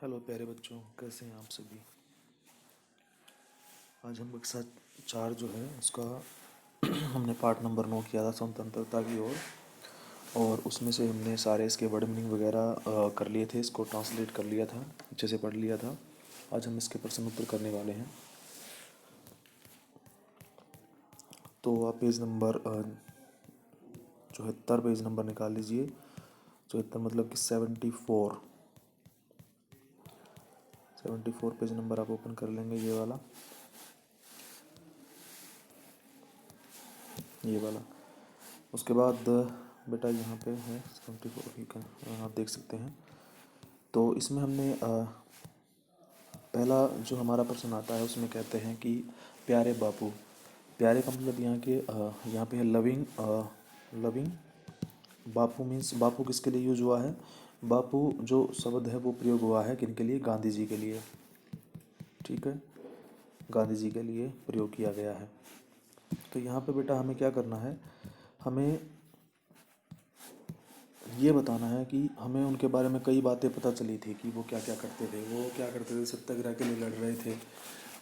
Hello प्यारे बच्चों, कैसे हैं आप सभी। आज हम कक्षा 4 जो है उसका हमने पार्ट नंबर 9 किया था, स्वतंत्रता की ओर। और उसमें से हमने सारे इसके वर्ड मीनिंग वगैरह कर लिए थे, इसको ट्रांसलेट कर लिया था, अच्छे से पढ़ लिया था। आज हम इसके प्रश्न उत्तर करने वाले हैं। तो आप पेज नंबर 74 पेज नंबर निकाल लीजिए। 74 मतलब कि 74 पेज नंबर आप ओपन कर लेंगे। ये वाला। उसके बाद बेटा यहाँ पे है 74, ठीक है, आप देख सकते हैं। तो इसमें हमने पहला जो हमारा प्रश्न आता है उसमें कहते हैं कि प्यारे बापू। प्यारे का मतलब यहाँ पे है लविंग। लविंग बापू मीन्स बापू किसके लिए यूज हुआ है। बापू जो शब्द है वो प्रयोग हुआ है किन के लिए, गांधी जी के लिए। ठीक है, गांधी जी के लिए प्रयोग किया गया है। तो यहाँ पे बेटा हमें क्या करना है, हमें ये बताना है कि हमें उनके बारे में कई बातें पता चली थी कि वो क्या क्या करते थे। वो क्या करते थे, सत्याग्रह के लिए लड़ रहे थे।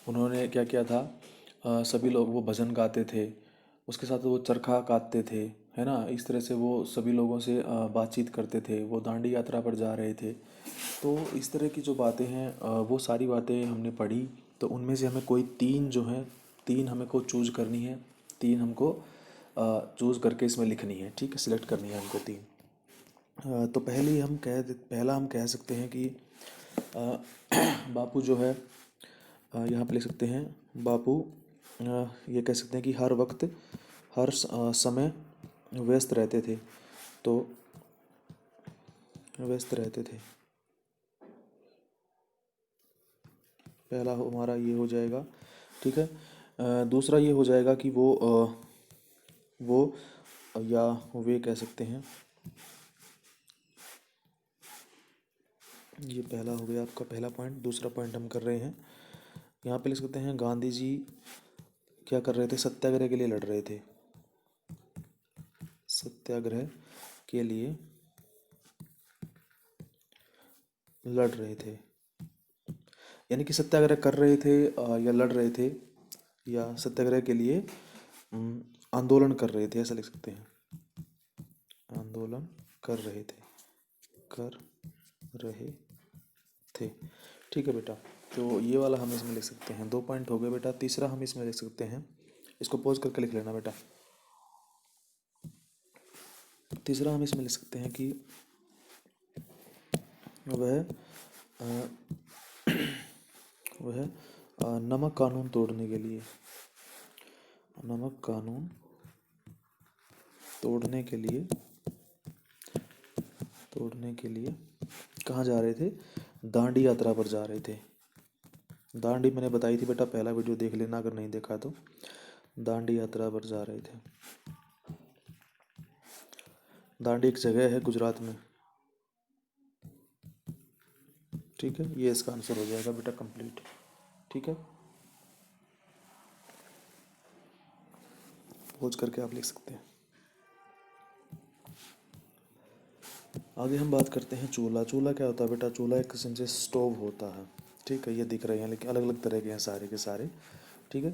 उन्होंने क्या किया था, सभी लोग वो भजन गाते थे, उसके साथ वो चरखा काटते थे, है ना। इस तरह से वो सभी लोगों से बातचीत करते थे। वो दांडी यात्रा पर जा रहे थे। तो इस तरह की जो बातें हैं वो सारी बातें हमने पढ़ी। तो उनमें से हमें कोई तीन जो है, तीन हमें को चूज करनी है। तीन हमको चूज़ करके इसमें लिखनी है। ठीक है, सिलेक्ट करनी है हमको तीन। तो पहला हम कह सकते हैं कि अ, बापू जो है, यहाँ पे लिख सकते हैं बापू। ये कह सकते हैं कि हर वक्त समय व्यस्त रहते थे। तो व्यस्त रहते थे, पहला हमारा ये हो जाएगा। ठीक है। दूसरा ये हो जाएगा कि वो या वे कह सकते हैं। ये पहला हो गया आपका पहला पॉइंट। दूसरा पॉइंट हम कर रहे हैं, यहाँ पे लिख सकते हैं गांधी जी क्या कर रहे थे, सत्याग्रह के लिए लड़ रहे थे। सत्याग्रह के लिए लड़ रहे थे, यानी कि सत्याग्रह कर रहे थे या लड़ रहे थे, या सत्याग्रह के लिए आंदोलन कर रहे थे, ऐसा लिख सकते हैं। आंदोलन कर रहे थे, कर रहे थे। ठीक है बेटा, तो ये वाला हम इसमें लिख सकते हैं। 2 पॉइंट हो गए बेटा। तीसरा हम इसमें लिख सकते हैं, इसको पॉज करके लिख लेना बेटा। तीसरा हम इसमें लिख सकते हैं कि वह अ, वह नमक कानून तोड़ने के लिए, नमक कानून तोड़ने के लिए, तोड़ने के लिए कहाँ जा रहे थे, दांडी यात्रा पर जा रहे थे। दांडी मैंने बताई थी बेटा, पहला वीडियो देख लेना अगर नहीं देखा तो। दांडी यात्रा पर जा रहे थे। दांडी एक जगह है गुजरात में। ठीक है, ये इसका आंसर हो जाएगा बेटा कंप्लीट। ठीक है, खोज करके आप लिख सकते हैं। आगे हम बात करते हैं चूल्हा। चूल्हा क्या होता है बेटा, चूल्हा एक किस्म से स्टोव होता है। ठीक है, ये दिख रहे हैं लेकिन अलग अलग तरह के हैं सारे के सारे। ठीक है।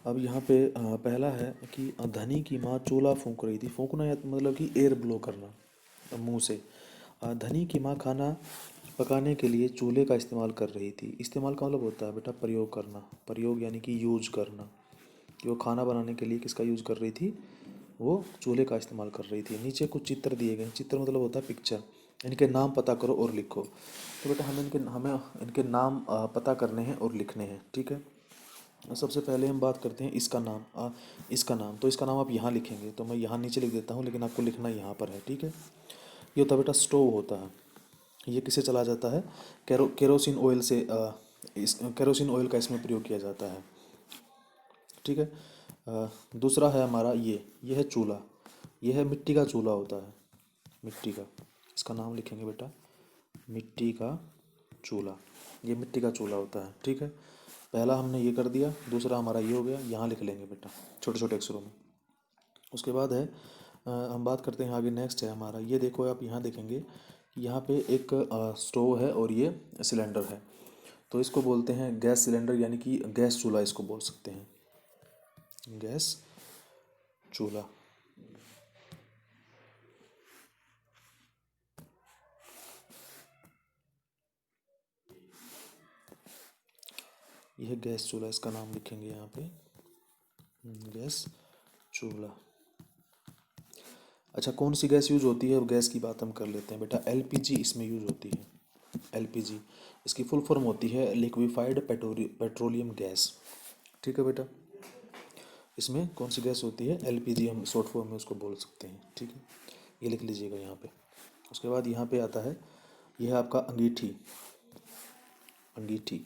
अब यहाँ पे पहला है कि धनी की माँ चूल्हा फूंक रही थी। फूंकना या मतलब कि एयर ब्लो करना मुंह से। धनी की माँ खाना पकाने के लिए चूल्हे का इस्तेमाल कर रही थी। इस्तेमाल का मतलब होता है बेटा प्रयोग करना। प्रयोग यानी कि यूज करना, कि वो खाना बनाने के लिए किसका यूज कर रही थी, वो चूल्हे का इस्तेमाल कर रही थी। नीचे कुछ चित्र दिए गए। चित्र मतलब होता है पिक्चर। इनके नाम पता करो और लिखो। तो बेटा हमें इनके नाम पता करने हैं और लिखने हैं। ठीक है, सबसे पहले हम बात करते हैं इसका नाम। इसका नाम, तो इसका नाम आप यहाँ लिखेंगे, तो मैं यहाँ नीचे लिख देता हूँ लेकिन आपको लिखना यहाँ पर है। ठीक है, ये होता है बेटा स्टोव होता है। ये किससे चला जाता है, केरोसिन ऑयल से। केरोसिन ऑयल का इसमें प्रयोग किया जाता है। ठीक है। दूसरा है हमारा ये है चूल्हा। ये है मिट्टी का चूल्हा होता है, मिट्टी का। इसका नाम लिखेंगे बेटा, मिट्टी का चूल्हा। ये मिट्टी का चूल्हा होता है। ठीक है, पहला हमने ये कर दिया। दूसरा हमारा ये हो गया, यहाँ लिख लेंगे बेटा छोटे छोटे अक्षरों में। उसके बाद है हम बात करते हैं आगे। नेक्स्ट है हमारा, ये देखो आप यहाँ देखेंगे यहाँ पे एक स्टोव है और ये सिलेंडर है। तो इसको बोलते हैं गैस सिलेंडर, यानी कि गैस चूल्हा इसको बोल सकते हैं, गैस चूल्हा। यह गैस चूल्हा, इसका नाम लिखेंगे यहाँ पे, गैस चूल्हा। अच्छा, कौन सी गैस यूज होती है, और गैस की बात हम कर लेते हैं बेटा। एलपीजी इसमें यूज होती है। एलपीजी इसकी फुल फॉर्म होती है लिक्विफाइड पेट्रोलियम गैस। ठीक है बेटा, इसमें कौन सी गैस होती है, एलपीजी, हम शॉर्ट फॉर्म में उसको बोल सकते हैं। ठीक है, ये लिख लीजिएगा यहाँ पे। उसके बाद यहाँ पे आता है, यह है आपका अंगीठी। अंगीठी,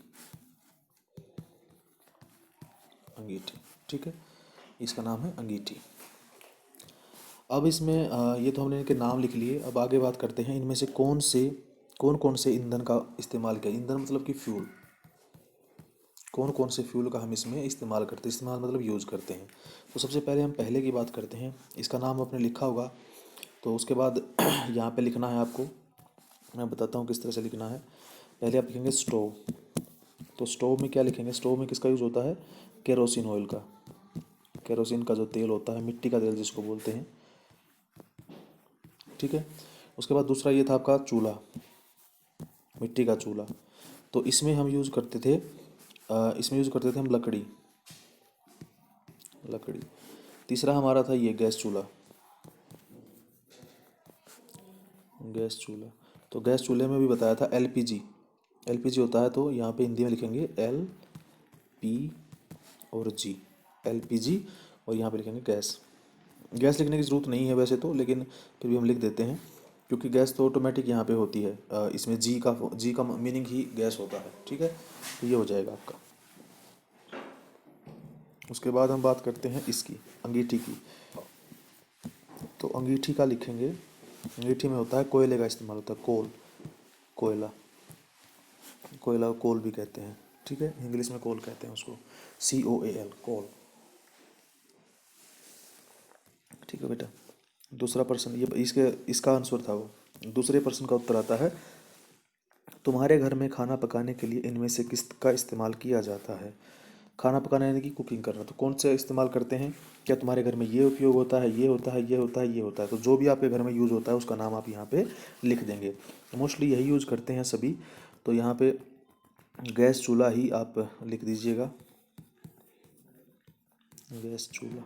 अंगीठी, ठीक है, इसका नाम है अंगीठी। अब इसमें ये तो हमने इनके नाम लिख लिए। अब आगे बात करते हैं इनमें से कौन कौन से ईंधन का इस्तेमाल किया। ईंधन मतलब कि फ्यूल, कौन कौन से फ्यूल का हम इसमें इस्तेमाल करते हैं, इस्तेमाल मतलब यूज़ करते हैं। तो सबसे पहले हम पहले की बात करते हैं, इसका नाम आपने लिखा होगा। तो उसके बाद यहाँ पे लिखना है आपको, मैं बताता हूँ किस तरह से लिखना है। पहले आप लिखेंगे स्टोव। तो स्टोव में क्या लिखेंगे, स्टोव में किसका यूज़ होता है, केरोसिन ऑयल का। केरोसिन का जो तेल होता है, मिट्टी का तेल जिसको बोलते हैं। ठीक है, उसके बाद दूसरा ये था आपका चूल्हा, मिट्टी का चूल्हा। तो इसमें हम यूज़ करते थे, इसमें यूज़ करते थे हम लकड़ी, लकड़ी। तीसरा हमारा था ये गैस चूल्हा, गैस चूल्हा। तो गैस चूल्हे में भी बताया था एलपीजी, एलपीजी होता है। तो यहाँ पे हिंदी में लिखेंगे एल पी और जी, एलपीजी। और यहाँ पे लिखेंगे गैस। गैस लिखने की ज़रूरत नहीं है वैसे तो, लेकिन फिर भी हम लिख देते हैं, क्योंकि गैस तो ऑटोमेटिक यहाँ पे होती है। इसमें जी का मीनिंग ही गैस होता है। ठीक है, तो ये हो जाएगा आपका। उसके बाद हम बात करते हैं इसकी, अंगीठी की। तो अंगीठी का लिखेंगे, अंगीठी में होता है कोयले का इस्तेमाल होता है, कोल, कोयला। कोयला को कोल भी कहते हैं। ठीक है, इंग्लिश में कोल कहते हैं उसको, COAL, कोल। ठीक है बेटा, दूसरा प्रश्न, ये इसका आंसर था वो। दूसरे प्रश्न का उत्तर आता है, तुम्हारे घर में खाना पकाने के लिए इनमें से किसका इस्तेमाल किया जाता है। खाना पकाना यानी कि कुकिंग करना, तो कौन सा इस्तेमाल करते हैं, क्या तुम्हारे घर में ये उपयोग होता है, ये होता है, ये होता है, ये होता है। तो जो भी आपके घर में यूज़ होता है उसका नाम आप यहाँ पे लिख देंगे। मोस्टली यही यूज़ करते हैं सभी। तो यहाँ पे गैस चूल्हा ही आप लिख दीजिएगा, गैस चूल्हा।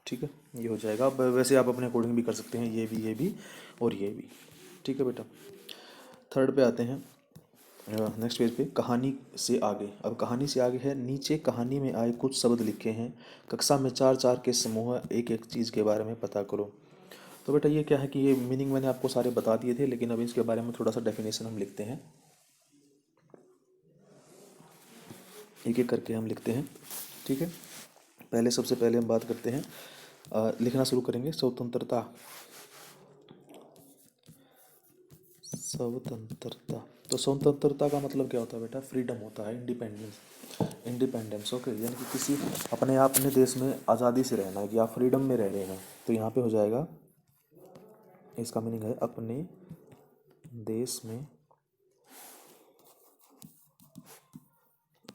ठीक है, ये हो जाएगा। अब वैसे आप अपने अकॉर्डिंग भी कर सकते हैं, ये भी और ये भी। ठीक है बेटा, थर्ड पे आते हैं, नेक्स्ट पेज पे, कहानी से आगे। अब कहानी से आगे है, नीचे कहानी में आए कुछ शब्द लिखे हैं, कक्षा में चार चार के समूह एक एक चीज़ के बारे में पता करो। तो बेटा ये क्या है कि ये मीनिंग मैंने आपको सारे बता दिए थे, लेकिन अभी इसके बारे में थोड़ा सा डेफिनेशन हम लिखते हैं, एक एक करके हम लिखते हैं। ठीक है, पहले सबसे पहले हम बात करते हैं, लिखना शुरू करेंगे, स्वतंत्रता। स्वतंत्रता, तो स्वतंत्रता का मतलब क्या होता है बेटा, फ्रीडम होता है, इंडिपेंडेंस, इंडिपेंडेंस। ओके, यानी कि किसी अपने अपने देश में आज़ादी से रहना है, कि आप फ्रीडम में रह रहे हैं। तो यहाँ पे हो जाएगा, इसका मीनिंग है अपने देश में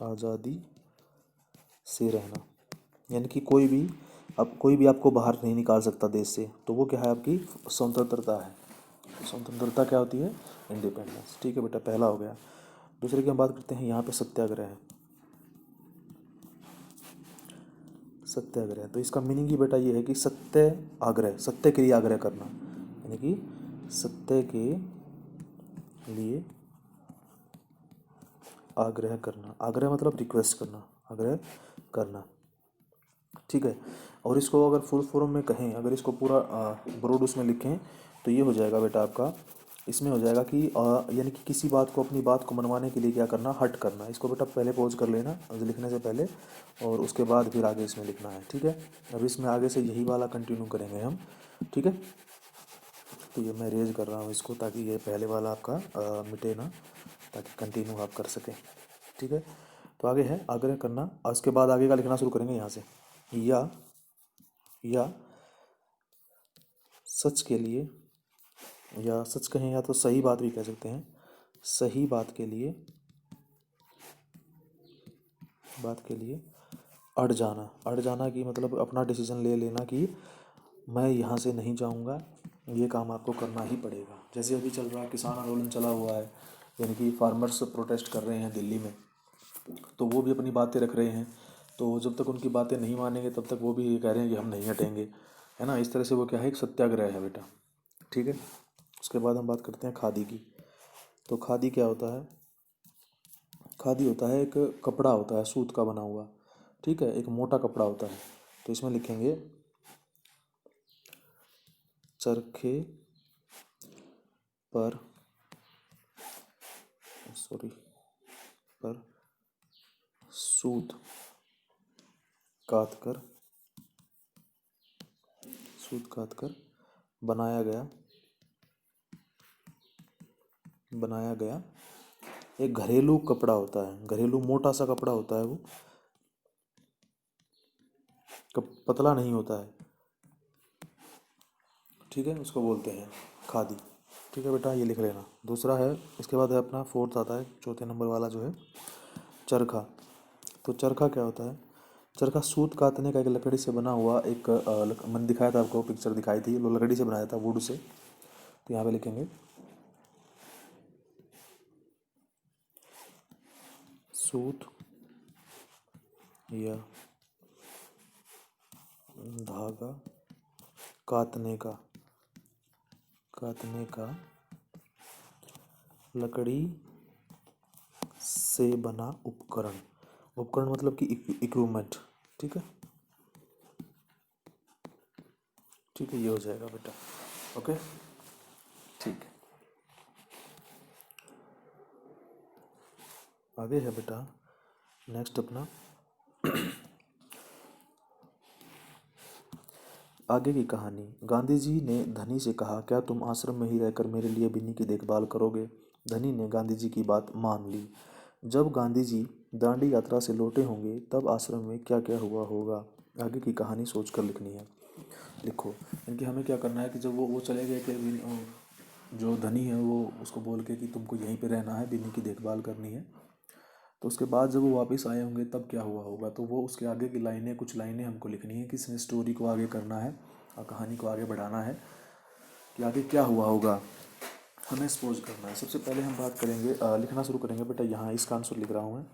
आज़ादी से रहना, यानी कि कोई भी आपको बाहर नहीं निकाल सकता देश से। तो वो क्या है, आपकी स्वतंत्रता है। स्वतंत्रता क्या होती है, इंडिपेंडेंस। ठीक है बेटा, पहला हो गया। दूसरे की हम बात करते हैं, यहाँ पे सत्याग्रह है, सत्याग्रह। तो इसका मीनिंग ही बेटा ये है कि सत्य आग्रह, सत्य के लिए आग्रह करना, यानी कि सत्य के लिए आग्रह करना। आग्रह मतलब रिक्वेस्ट करना, आग्रह करना। ठीक है, और इसको अगर फुल फॉर्म में कहें, अगर इसको पूरा ब्रॉड उसमें लिखें, तो ये हो जाएगा बेटा आपका, इसमें हो जाएगा कि यानी कि किसी बात को, अपनी बात को मनवाने के लिए क्या करना, हट करना। इसको बेटा पहले पॉज कर लेना लिखने से पहले, और उसके बाद फिर आगे इसमें लिखना है। ठीक है, अब इसमें आगे से यही वाला कंटिन्यू करेंगे हम। ठीक है, तो ये मैं रेज कर रहा हूँ इसको, ताकि ये पहले वाला आपका मिटे ना, ताकि कंटिन्यू आप कर सकें। ठीक है, तो आगे है आग्रह करना, और उसके बाद आगे का लिखना शुरू करेंगे यहाँ से, या सच के लिए या सच कहें या तो सही बात भी कह सकते हैं, सही बात के लिए अड़ जाना। अड़ जाना की मतलब अपना डिसीजन ले लेना कि मैं यहाँ से नहीं जाऊँगा, ये काम आपको करना ही पड़ेगा। जैसे अभी चल रहा किसान आंदोलन चला हुआ है, यानी कि फार्मर्स प्रोटेस्ट कर रहे हैं दिल्ली में, तो वो भी अपनी बातें रख रहे हैं। तो जब तक उनकी बातें नहीं मानेंगे तब तक वो भी ये कह रहे हैं कि हम नहीं हटेंगे, है ना। इस तरह से वो क्या है, एक सत्याग्रह है बेटा, ठीक है। उसके बाद हम बात करते हैं खादी की। तो खादी क्या होता है? खादी होता है एक कपड़ा होता है सूत का बना हुआ, ठीक है, एक मोटा कपड़ा होता है। तो इसमें लिखेंगे चरखे पर पर सूत काट कर बनाया गया एक घरेलू कपड़ा होता है। घरेलू मोटा सा कपड़ा होता है वो, पतला नहीं होता है, ठीक है। उसको बोलते हैं खादी, ठीक है बेटा, ये लिख लेना। दूसरा है, इसके बाद है अपना फोर्थ आता है, चौथे नंबर वाला जो है चरखा। तो चरखा क्या होता है? चरखा सूत कातने का एक लकड़ी से बना हुआ एक मैंने दिखाया था आपको, पिक्चर दिखाई थी, वो लकड़ी से बनाया था, वुड से। तो यहाँ पे लिखेंगे सूत या धागा कातने का लकड़ी से बना उपकरण। उपकरण मतलब कि इक्विपमेंट, ठीक है, ठीक है, ये हो जाएगा बेटा, ओके, ठीक है। आगे है बेटा नेक्स्ट अपना आगे की कहानी। गांधी जी ने धनी से कहा, क्या तुम आश्रम में ही रहकर मेरे लिए बिन्नी की देखभाल करोगे? धनी ने गांधी जी की बात मान ली। जब गांधी जी दांडी यात्रा से लौटे होंगे तब आश्रम में क्या क्या हुआ होगा, आगे की कहानी सोचकर लिखनी है। लिखो, इनकी हमें क्या करना है कि जब वो चले गए थे, जो धनी है वो उसको बोल के कि तुमको यहीं पे रहना है, बिन्नी की देखभाल करनी है। तो उसके बाद जब वो वापस आए होंगे तब क्या हुआ होगा, तो वो उसके आगे की लाइनें, कुछ लाइनें हमको लिखनी है कि इसमें स्टोरी को आगे करना है और कहानी को आगे बढ़ाना है कि आगे क्या हुआ होगा, हमें सपोज करना है। सबसे पहले हम बात करेंगे, लिखना शुरू करेंगे बेटा, यहाँ इसका आंसर लिख रहा हूँ मैं,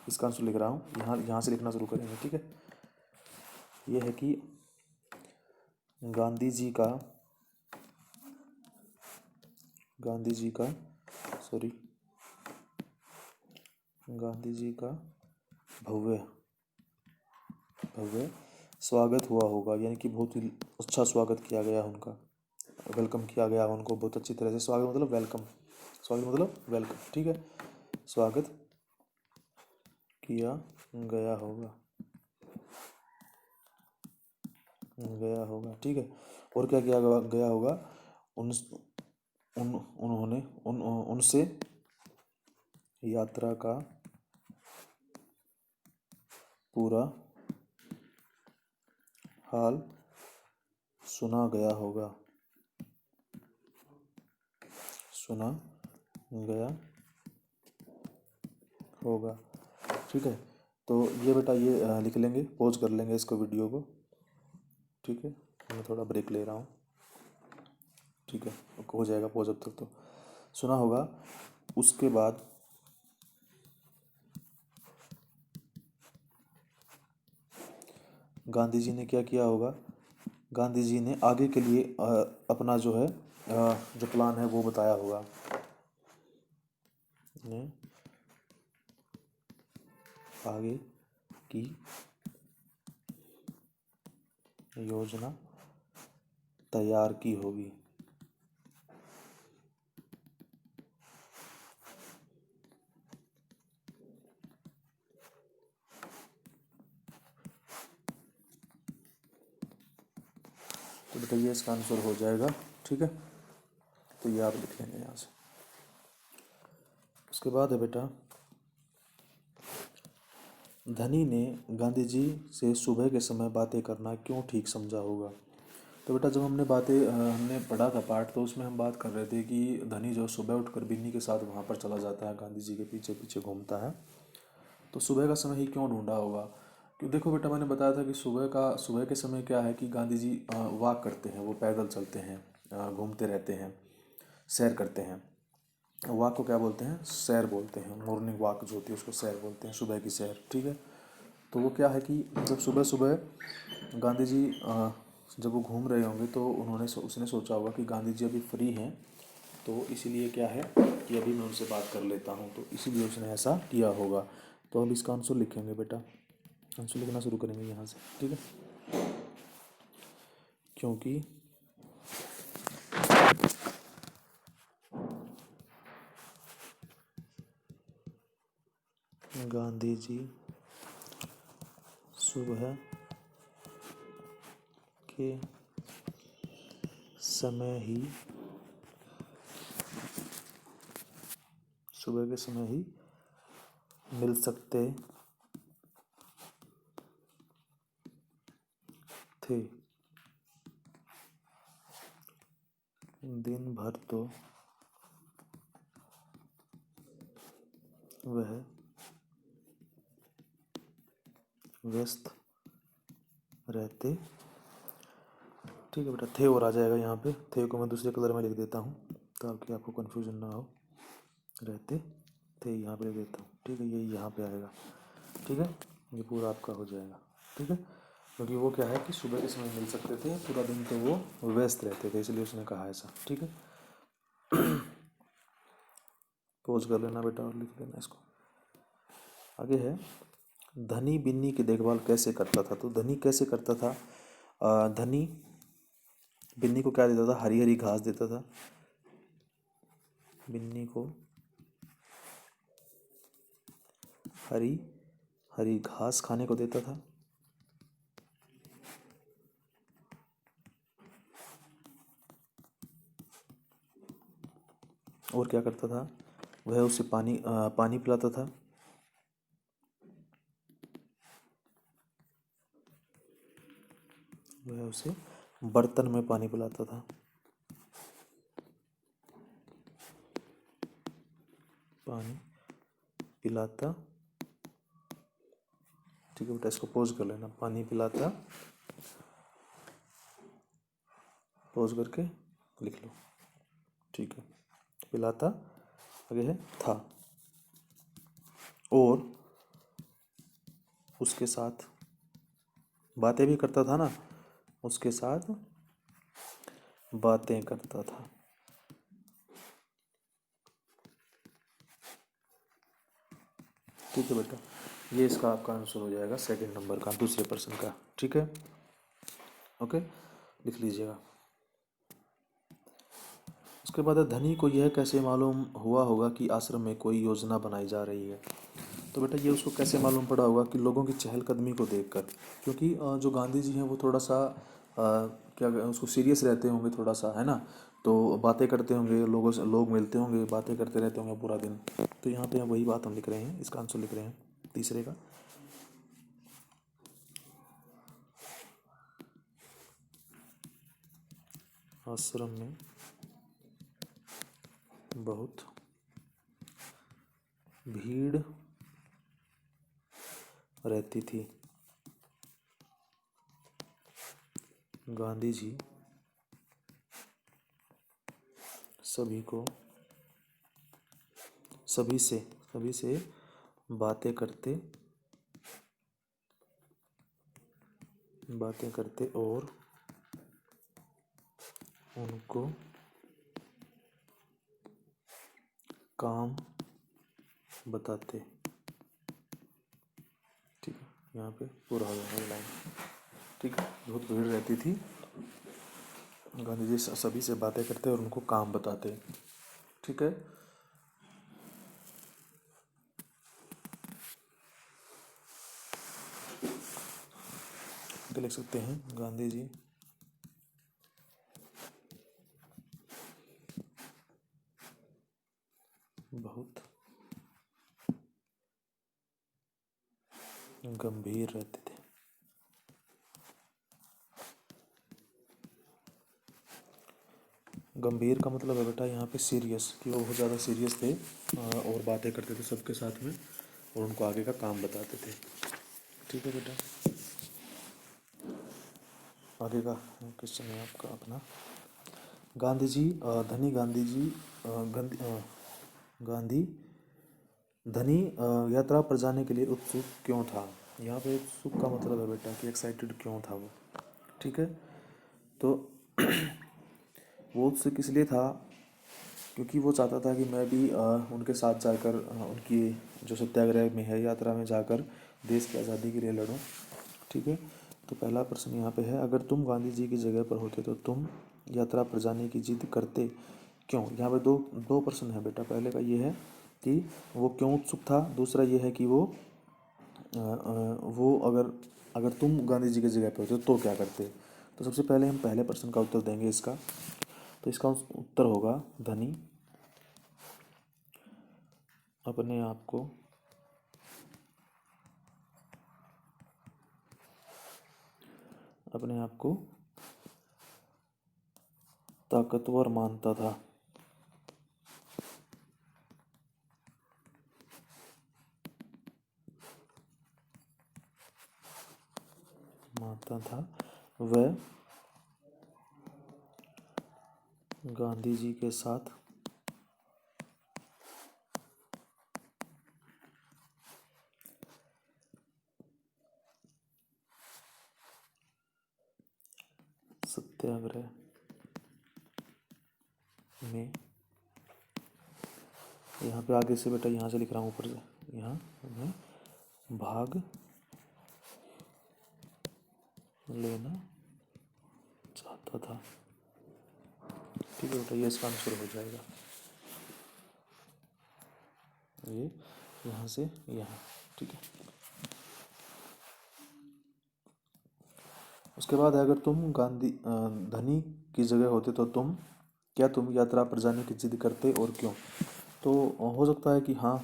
इसका आंसर लिख रहा हूँ, यहाँ से लिखना शुरू करेंगे, ठीक है। ये है कि गांधी जी का सॉरी गांधी जी का भव्य स्वागत हुआ होगा, यानी कि बहुत ही अच्छा स्वागत किया गया उनका, वेलकम किया गया उनको बहुत अच्छी तरह से। स्वागत मतलब वेलकम, ठीक है। स्वागत किया गया होगा, ठीक है। और क्या किया गया होगा? उन उन उन्होंने उनसे यात्रा का पूरा हाल सुना गया होगा, ठीक है। तो ये बेटा ये लिख लेंगे, पॉज कर लेंगे इसको, वीडियो को, ठीक है। मैं थोड़ा ब्रेक ले रहा हूँ, ठीक है, हो जाएगा पॉज अब तक। तो सुना होगा। उसके बाद गांधी जी ने क्या किया होगा? गांधी जी ने आगे के लिए अपना जो है जो प्लान है वो बताया होगा, ने आगे की योजना तैयार की होगी। तो बेटा ये इसका आंसर हो जाएगा, ठीक है। तो ये आप लिख लेंगे यहाँ से। उसके बाद है बेटा, धनी ने गांधी जी से सुबह के समय बातें करना क्यों ठीक समझा होगा। तो बेटा जब हमने पढ़ा था पाठ, तो उसमें हम बात कर रहे थे कि धनी जो सुबह उठकर बिन्नी के साथ वहाँ पर चला जाता है, गांधी जी के पीछे पीछे घूमता है। तो सुबह का समय ही क्यों ढूंढा होगा? क्यों, देखो बेटा मैंने बताया था कि सुबह के समय क्या है कि गांधी जी वॉक करते हैं, वो पैदल चलते हैं, घूमते रहते हैं, सैर करते हैं। वॉक को क्या बोलते हैं? सैर बोलते हैं। मॉर्निंग वॉक जो होती है उसको सैर बोलते हैं, सुबह की सैर। ठीक है। तो वो क्या है कि जब सुबह सुबह गांधी जी जब वो घूम रहे होंगे तो उसने सोचा होगा कि गांधी जी अभी फ्री हैं, तो इसीलिए क्या है कि अभी मैं उनसे बात कर लेता हूँ, तो इसीलिए उसने ऐसा किया होगा। तो अब इसका आंसर लिखेंगे बेटा, आंसर लिखना शुरू करेंगे यहाँ से। ठीक है। क्योंकि गांधी जी सुबह के समय ही मिल सकते थे, दिन भर तो वह व्यस्त रहते। ठीक है बेटा, थे और आ जाएगा यहाँ पे। थे को मैं दूसरे कलर में लिख देता हूँ ताकि आपको कन्फ्यूजन ना हो। रहते थे यहाँ पे लिख देता हूँ। ठीक है, ये यहाँ पे आएगा। ठीक है, ये पूरा आपका हो जाएगा। ठीक है, क्योंकि वो क्या है कि सुबह के समय मिल सकते थे, पूरा दिन तो वो व्यस्त रहते थे, इसलिए उसने कहा ऐसा। ठीक है, पोज कर लेना बेटा और लिख लेना इसको। आगे है, धनी बिन्नी की देखभाल कैसे करता था? तो धनी कैसे करता था? धनी बिन्नी को क्या देता था? हरी हरी घास देता था। बिन्नी को हरी हरी घास खाने को देता था। और क्या करता था? वह उसे पानी पिलाता था। वह उसे बर्तन में पानी पिलाता था। पानी पिलाता। ठीक है बेटा, इसको पोज कर लेना। पानी पिलाता, पोज करके लिख लो। ठीक है, पिलाता आगे है था। और उसके साथ बातें भी करता था ना, उसके साथ बातें करता था। ठीक है बेटा, ये इसका आपका आंसर हो जाएगा सेकंड नंबर का, दूसरे पर्सन का। ठीक है, ओके, लिख लीजिएगा। उसके बाद धनी को यह कैसे मालूम हुआ होगा कि आश्रम में कोई योजना बनाई जा रही है? तो बेटा ये उसको कैसे मालूम पड़ा होगा कि लोगों की चहलकदमी को देखकर। क्योंकि जो गांधी जी हैं वो थोड़ा सा उसको सीरियस रहते होंगे थोड़ा सा, है ना। तो बातें करते होंगे लोगों से, लोग मिलते होंगे, बातें करते रहते होंगे पूरा दिन। तो यहाँ पे वही बात हम लिख रहे हैं, इसका आंसर लिख रहे हैं तीसरे का। आश्रम में बहुत भीड़ रहती थी। गांधी जी सभी को सभी से बातें करते और उनको काम बताते। ठीक है, यहाँ पे पूरा हो जाएगा लाइन। ठीक है, बहुत भीड़ रहती थी, गांधी जी सभी से बातें करते और उनको काम बताते। ठीक है, तो लिख सकते हैं गांधी जी बहुत गंभीर रहते थे। गंभीर का मतलब है बेटा यहाँ पे सीरियस, कि वो बहुत ज़्यादा सीरियस थे और बातें करते थे सबके साथ में और उनको आगे का काम बताते थे। ठीक है बेटा, आगे का क्वेश्चन है आपका अपना। गांधी जी धनी गांधी जी गांधी धनी यात्रा पर जाने के लिए उत्सुक क्यों था। यहाँ पे उत्सुक का मतलब है बेटा कि एक्साइटेड क्यों था वो। ठीक है, तो वो उत्सुक इसलिए था क्योंकि वो चाहता था कि मैं भी उनके साथ जाकर उनकी जो सत्याग्रह में है यात्रा में जाकर देश की आज़ादी के लिए लड़ूं। ठीक है, तो पहला प्रश्न यहाँ पे है, अगर तुम गांधी जी की जगह पर होते तो तुम यात्रा पर जाने की जिद करते क्यों। यहाँ पे दो दो प्रश्न है बेटा। पहले का ये है कि वो क्यों उत्सुक था, दूसरा ये है कि वो अगर अगर तुम गांधी जी की जगह पर होते तो क्या करते। तो सबसे पहले हम पहले प्रश्न का उत्तर देंगे इसका। तो इसका उत्तर होगा, धनी अपने आप को ताकतवर मानता था। वह गांधी जी के साथ सत्याग्रह में, यहाँ पे आगे से बेटा यहाँ से लिख रहा हूँ ऊपर से, यहाँ में भाग लेना चाहता था। ठीक है बेटा, ये इसका आंसर हो जाएगा, ये यहाँ से यहाँ। ठीक है, उसके बाद है, अगर तुम धनी की जगह होते तो तुम यात्रा पर जाने की जिद करते और क्यों। तो हो सकता है कि हाँ,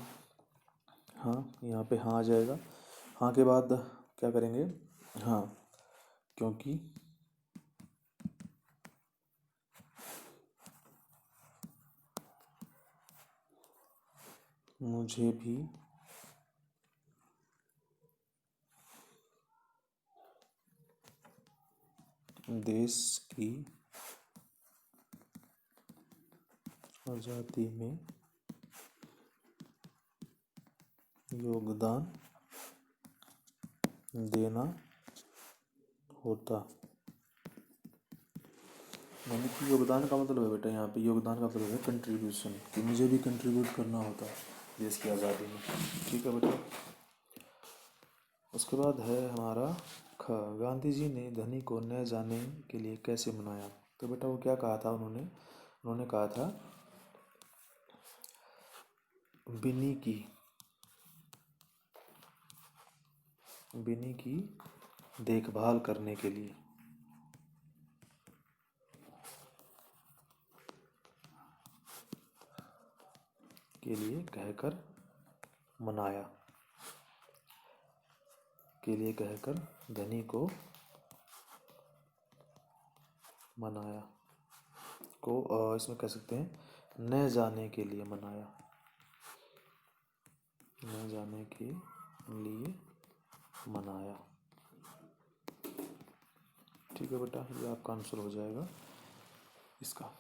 हाँ यहाँ पे हाँ आ जाएगा। हाँ के बाद क्या करेंगे, हाँ क्योंकि मुझे भी देश की आज़ादी में योगदान देना होता। यानी कि योगदान का मतलब है बेटा, यहाँ पे योगदान का मतलब है कंट्रीब्यूशन, कि मुझे भी कंट्रीब्यूट करना होता देश की आज़ादी में। ठीक है बेटा, उसके बाद है हमारा ख, गांधी जी ने धनी को न जाने के लिए कैसे मनाया। तो बेटा वो क्या कहा था उन्होंने कहा था, बिन्नी की देखभाल करने के लिए कहकर मनाया, धनी को मनाया, को इसमें कह सकते हैं न जाने के लिए मनाया, न जाने के लिए मनाया। ठीक है बेटा, ये आपका आंसर हो जाएगा इसका।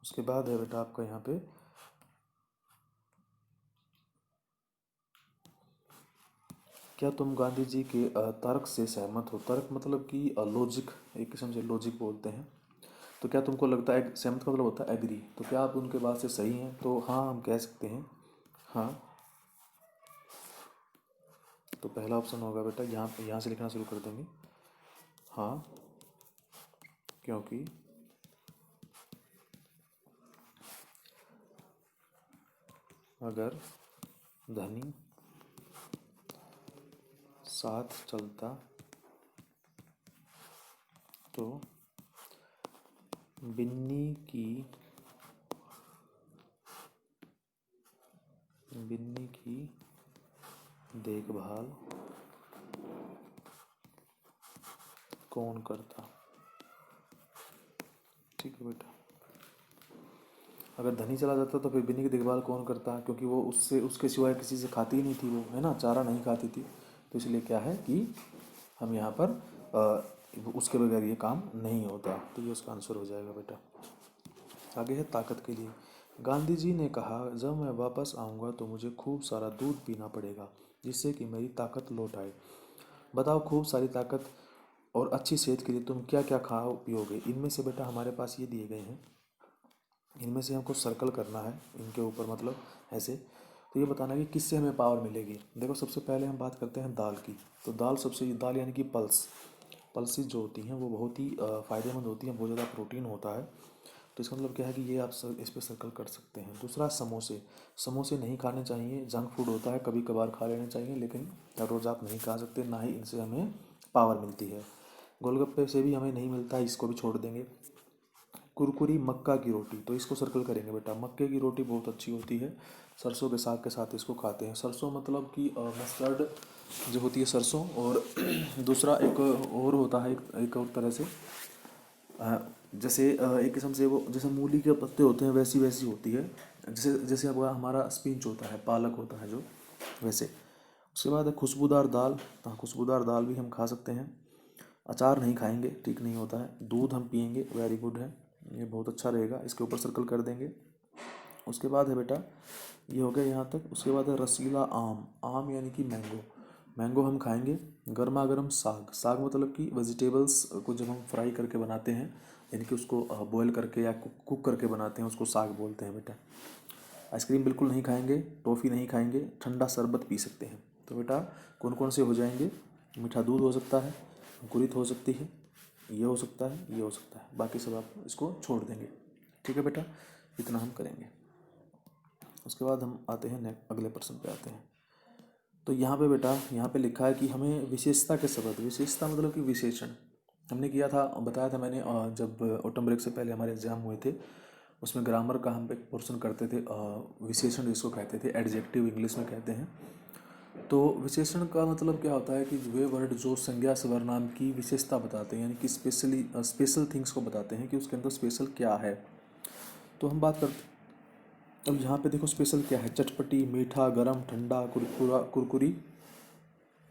उसके बाद है बेटा आपका यहाँ पे, क्या तुम गांधी जी के तर्क से सहमत हो। तर्क मतलब कि लॉजिक, एक किस्म से लॉजिक बोलते हैं। तो क्या तुमको लगता है, सहमत का मतलब होता है एग्री, तो क्या आप उनके बात से सही हैं। तो हाँ हम कह सकते हैं, हाँ। तो पहला ऑप्शन होगा बेटा, यहाँ से लिखना शुरू कर देंगे, हाँ क्योंकि अगर धनी साथ चलता तो बिन्नी की देखभाल कौन करता। ठीक है बेटा। अगर धनी चला जाता तो फिर बिन्नी की देखभाल कौन करता, क्योंकि वो उससे उसके सिवाय किसी से खाती ही नहीं थी, वो है ना, चारा नहीं खाती थी। तो इसलिए क्या है कि हम यहाँ पर उसके बगैर ये काम नहीं होता। तो ये उसका आंसर हो जाएगा बेटा। आगे है ताकत के लिए। गांधी जी ने कहा, जब मैं वापस आऊँगा तो मुझे खूब सारा दूध पीना पड़ेगा, जिससे कि मेरी ताकत लौट आए। बताओ, खूब सारी ताकत और अच्छी सेहत के लिए तुम क्या क्या खाओ पियोगे। इनमें से बेटा हमारे पास ये दिए गए हैं, इनमें से हमको सर्कल करना है इनके ऊपर, मतलब ऐसे। तो ये बताना है कि किससे हमें पावर मिलेगी। देखो, सबसे पहले हम बात करते हैं दाल की। तो दाल यानी कि पल्सेस जो होती हैं वो बहुत ही फ़ायदेमंद होती हैं, बहुत ज़्यादा प्रोटीन होता है। तो इसका मतलब क्या है कि ये आप इस पर सर्कल कर सकते हैं। दूसरा, समोसे नहीं खाने चाहिए, जंक फूड होता है, कभी कभार खा लेने चाहिए, लेकिन हर रोज़ आप नहीं खा सकते, ना ही इनसे हमें पावर मिलती है। गोलगप्पे से भी हमें नहीं मिलता है, इसको भी छोड़ देंगे। कुरकुरी मक्का की रोटी, तो इसको सर्कल करेंगे बेटा। मक्के की रोटी बहुत अच्छी होती है, सरसों के साग के साथ इसको खाते हैं। सरसों मतलब कि मस्टर्ड जो होती है सरसों, और दूसरा एक और होता है, एक और तरह से जैसे एक किस्म से वो जैसे मूली के पत्ते होते हैं वैसी वैसी होती है, जैसे जैसे अब हमारा स्पिंच होता है, पालक होता है जो, वैसे। उसके बाद है खुशबूदार दाल। हाँ, खुशबूदार दाल भी हम खा सकते हैं। अचार नहीं खाएंगे, ठीक नहीं होता है। दूध हम पियेंगे, वेरी गुड है, ये बहुत अच्छा रहेगा, इसके ऊपर सर्कल कर देंगे। उसके बाद है बेटा, ये हो गया यहाँ तक। उसके बाद है रसीला आम। आम यानी कि मैंगो हम खाएंगे। गर्मा गर्म साग मतलब कि वेजिटेबल्स को जब हम फ्राई करके बनाते हैं, यानी कि उसको बॉयल करके या कुक करके बनाते हैं, उसको साग बोलते हैं बेटा। आइसक्रीम बिल्कुल नहीं खाएंगे, टॉफ़ी नहीं खाएंगे, ठंडा शरबत पी सकते हैं। तो बेटा कौन कौन से हो जाएंगे? मीठा दूध हो सकता है, अंकुरित हो सकती है, ये हो सकता है, ये हो सकता है, बाकी सब आप इसको छोड़ देंगे। ठीक है बेटा, इतना हम करेंगे। उसके बाद हम आते हैं अगले प्रश्न पे आते हैं। तो यहाँ पे बेटा, यहाँ पे लिखा है कि हमें विशेषता के शब्द, विशेषता मतलब कि विशेषण, हमने किया था, बताया था मैंने, जब ऑटम ब्रेक से पहले हमारे एग्जाम हुए थे, उसमें ग्रामर का हम एक पोर्शन करते थे, विशेषण जिसको कहते थे, एडजेक्टिव इंग्लिश में कहते हैं। तो विशेषण का मतलब क्या होता है कि वे वर्ड जो संज्ञा सर्वनाम की विशेषता बताते हैं, यानी कि स्पेशल थिंग्स को बताते हैं कि उसके अंदर स्पेशल क्या है। तो हम बात करते, अब यहाँ पे देखो स्पेशल क्या है, चटपटी, मीठा, गरम, ठंडा, कुरकुरी,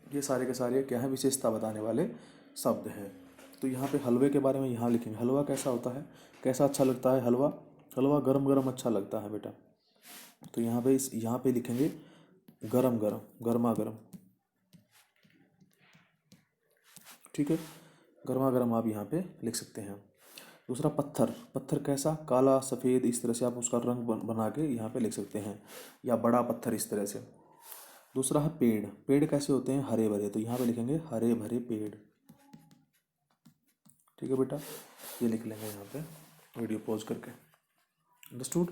ये सारे के सारे क्या है, विशेषता बताने वाले शब्द हैं। तो यहाँ पे हलवे के बारे में यहाँ लिखेंगे, हलवा कैसा होता है, कैसा अच्छा लगता है हलवा, हलवा गरम गरम अच्छा लगता है बेटा। तो यहाँ पे लिखेंगे गरम गरम, गर्मा गर्म। ठीक है, गर्मा गर्म आप यहाँ पे लिख सकते हैं। दूसरा, पत्थर कैसा, काला, सफ़ेद, इस तरह से आप उसका रंग बना के यहाँ पे लिख सकते हैं, या बड़ा पत्थर, इस तरह से। दूसरा है पेड़ कैसे होते हैं, हरे भरे, तो यहाँ पे लिखेंगे हरे भरे पेड़। ठीक है बेटा, ये लिख लेंगे यहाँ पे वीडियो पॉज करके। अंडरस्टूड।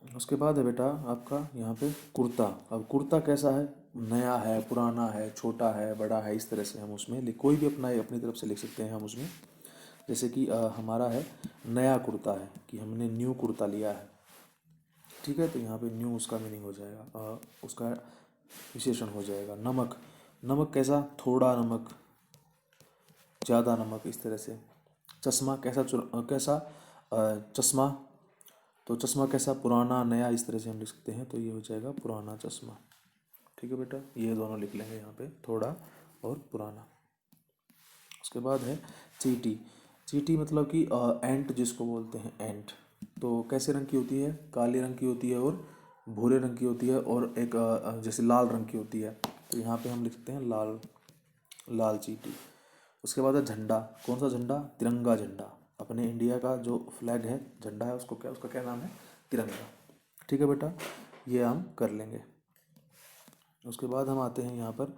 उसके बाद है बेटा आपका यहाँ पे कुर्ता। अब कुर्ता कैसा है, नया है, पुराना है, छोटा है, बड़ा है, इस तरह से हम उसमें कोई भी अपनी तरफ से लिख सकते हैं हम उसमें। जैसे कि हमारा है नया कुर्ता है, कि हमने न्यू कुर्ता लिया है। ठीक है, तो यहाँ पे न्यू उसका मीनिंग हो जाएगा, उसका विशेषण हो जाएगा। नमक कैसा, थोड़ा नमक, ज़्यादा नमक, इस तरह से। चश्मा कैसा चश्मा, तो चश्मा कैसा, पुराना, नया, इस तरह से हम लिख सकते हैं, तो ये हो जाएगा पुराना चश्मा। ठीक है बेटा, ये दोनों लिख लेंगे यहाँ पे, थोड़ा और पुराना। उसके बाद है चींटी मतलब कि एंट जिसको बोलते हैं, एंट। तो कैसे रंग की होती है, काले रंग की होती है और भूरे रंग की होती है, और एक जैसे लाल रंग की होती है। तो यहाँ पे हम लिख सकते हैं लाल चींटी। उसके बाद है झंडा, कौन सा झंडा, तिरंगा झंडा। अपने इंडिया का जो फ्लैग है, झंडा है, उसका क्या नाम है, तिरंगा। ठीक है बेटा, ये हम कर लेंगे। उसके बाद हम आते हैं यहाँ पर,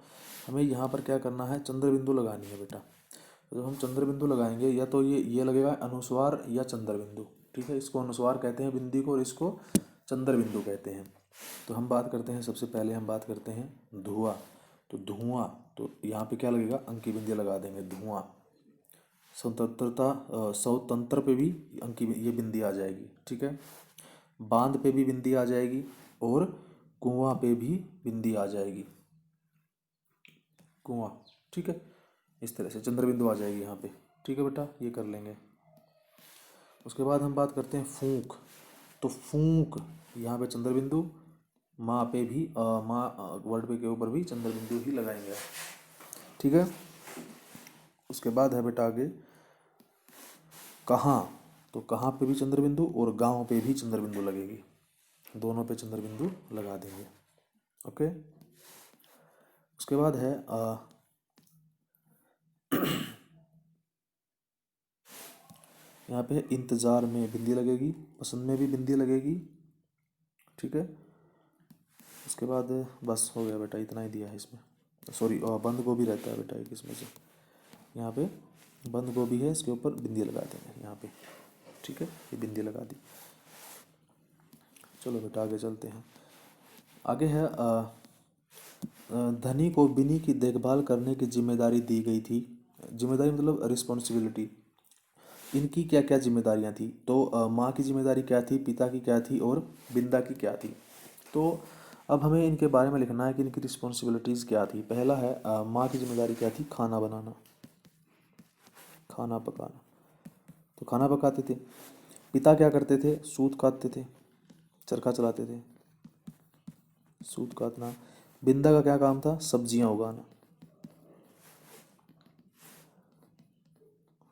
हमें यहाँ पर क्या करना है, चंद्र बिंदु लगानी है बेटा। तो जब हम चंद्र बिंदु लगाएंगे, या तो ये लगेगा अनुस्वार या चंद्र बिंदु। ठीक है, इसको अनुस्वार कहते हैं बिंदी को, और इसको चंद्र बिंदु कहते हैं। तो हम बात करते हैं, सबसे पहले हम बात करते हैं धुआं। तो धुआं, तो यहाँ पे क्या लगेगा, अंकी बिंदी लगा देंगे, धुआं। स्वतंत्र पे भी ये बिंदी आ जाएगी। ठीक है, बांध पे भी बिंदी आ जाएगी, और कुआं पे भी बिंदी आ जाएगी, कुआं। ठीक है, इस तरह से चंद्र बिंदु आ जाएगी यहाँ पे। ठीक है बेटा, ये कर लेंगे। उसके बाद हम बात करते हैं फूंक। तो फूंक, यहाँ पे चंद्र बिंदु, माँ पे भी माँ वर्ड पे के ऊपर भी चंद्र बिंदु ही लगाएंगे, ठीक है। उसके बाद है बेटा आगे कहाँ। तो कहाँ पे भी चंद्र बिंदु और गाँव पे भी चंद्र बिंदु लगेगी, दोनों पे चंद्र बिंदु लगा देंगे, ओके। उसके बाद है यहाँ पे इंतज़ार में बिंदी लगेगी, पसंद में भी बिंदी लगेगी, ठीक है। उसके बाद बस हो गया बेटा, इतना ही दिया है इसमें। सॉरी, बंद गोभी रहता है बेटा एक इसमें से, यहाँ पे बंद गोभी है, इसके ऊपर बिंदी लगा देंगे यहाँ पे, ठीक है। ये बिंदी लगा दी। चलो बेटा आगे चलते हैं। आगे है धनी को बिन्नी की देखभाल करने की जिम्मेदारी दी गई थी। जिम्मेदारी मतलब रिस्पॉन्सिबिलिटी। इनकी क्या क्या जिम्मेदारियां थी, तो माँ की जिम्मेदारी क्या थी, पिता की क्या थी और बिंदा की क्या थी। तो अब हमें इनके बारे में लिखना है कि इनकी रिस्पॉन्सिबिलिटीज़ क्या थी। पहला है माँ की जिम्मेदारी क्या थी, खाना बनाना, खाना पकाना, तो खाना पकाते थे। पिता क्या करते थे, सूत काटते थे, चरखा चलाते थे, सूत काटना। बिंदा का क्या काम था, सब्जियां उगाना,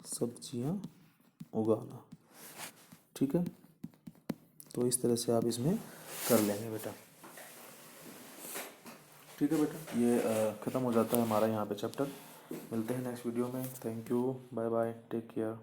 सब्जियां उगाना, ठीक है। तो इस तरह से आप इसमें कर लेंगे बेटा, ठीक है बेटा। ये ख़त्म हो जाता है हमारा यहाँ पे चैप्टर। मिलते हैं नेक्स्ट वीडियो में। Thank you, bye bye, take care.